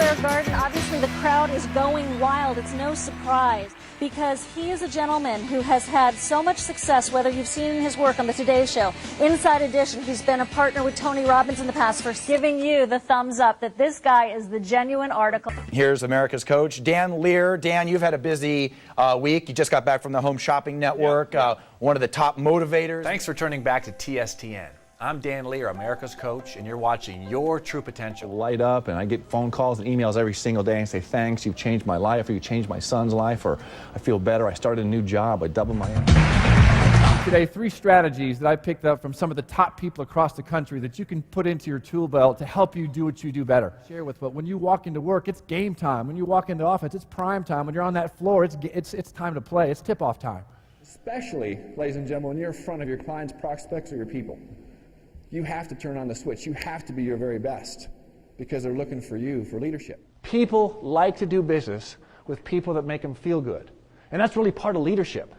Bear Garden, obviously the crowd is going wild. It's no surprise because he is a gentleman who has had so much success, whether you've seen his work on the Today Show, Inside Edition. He's been a partner with Tony Robbins in the past for giving you the thumbs up that this guy is the genuine article. Here's America's coach, Dan Lier. Dan, you've had a busy week. You just got back from the Home Shopping Network, one of the top motivators. Thanks for turning back to TSTN. I'm Dan Lier, America's coach, and you're watching Your True Potential. Light up, and I get phone calls and emails every single day and say, thanks, you've changed my life, or you changed my son's life, or I feel better, I started a new job, I doubled my income. Today, 3 strategies that I picked up from some of the top people across the country that you can put into your tool belt to help you do what you do better. Share with, but when you walk into work, it's game time. When you walk into office, it's prime time. When you're on that floor, it's time to play. It's tip-off time. Especially, ladies and gentlemen, when you're in front of your clients, prospects, or your people. You have to turn on the switch. You have to be your very best because they're looking for you for leadership. People like to do business with people that make them feel good. And that's really part of leadership.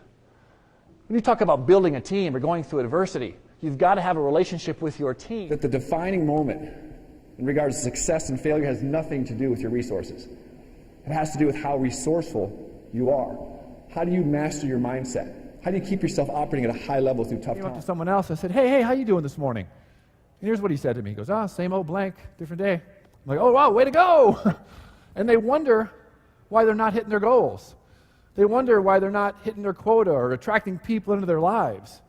When you talk about building a team or going through adversity, you've got to have a relationship with your team. That the defining moment in regards to success and failure has nothing to do with your resources. It has to do with how resourceful you are. How do you master your mindset? How do you keep yourself operating at a high level through tough I went times? to someone else, I said, hey, how you doing this morning? And here's what he said to me. He goes, same old blank, different day. I'm like, oh, wow, way to go. And they wonder why they're not hitting their goals. They wonder why they're not hitting their quota or attracting people into their lives.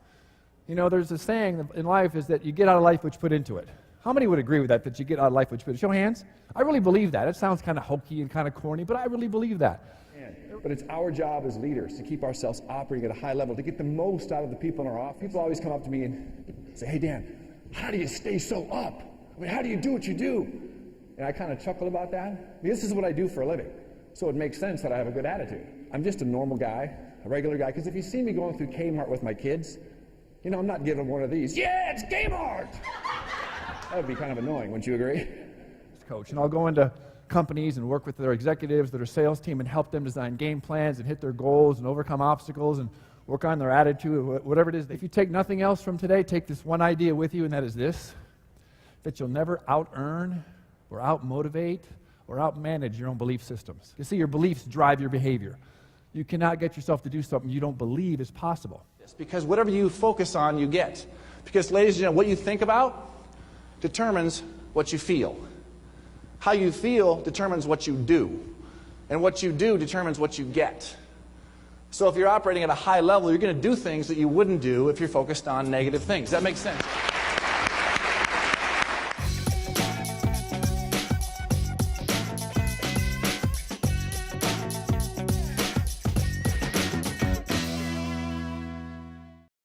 You know, there's a saying in life is that you get out of life what you put into it. How many would agree with that you get out of life what you put into it? Show hands. I really believe that. It sounds kind of hokey and kind of corny, but I really believe that. But it's our job as leaders to keep ourselves operating at a high level, to get the most out of the people in our office. People always come up to me and say, hey, Dan, how do you stay so up? I mean, how do you do what you do? And I kind of chuckle about that. This is what I do for a living. So it makes sense that I have a good attitude. I'm just a normal guy, a regular guy, because if you see me going through Kmart with my kids, you know, I'm not giving one of these, yeah, it's Kmart! That would be kind of annoying, wouldn't you agree? Coach, and I'll go into companies and work with their executives, their sales team, and help them design game plans and hit their goals and overcome obstacles and work on their attitude, whatever it is. If you take nothing else from today, take this one idea with you, and that is this, that you'll never out-earn or out-motivate or out-manage your own belief systems. You see, your beliefs drive your behavior. You cannot get yourself to do something you don't believe is possible. Because whatever you focus on, you get. Because, ladies and gentlemen, what you think about determines what you feel. How you feel determines what you do. And what you do determines what you get. So if you're operating at a high level, you're going to do things that you wouldn't do if you're focused on negative things. Does that make sense?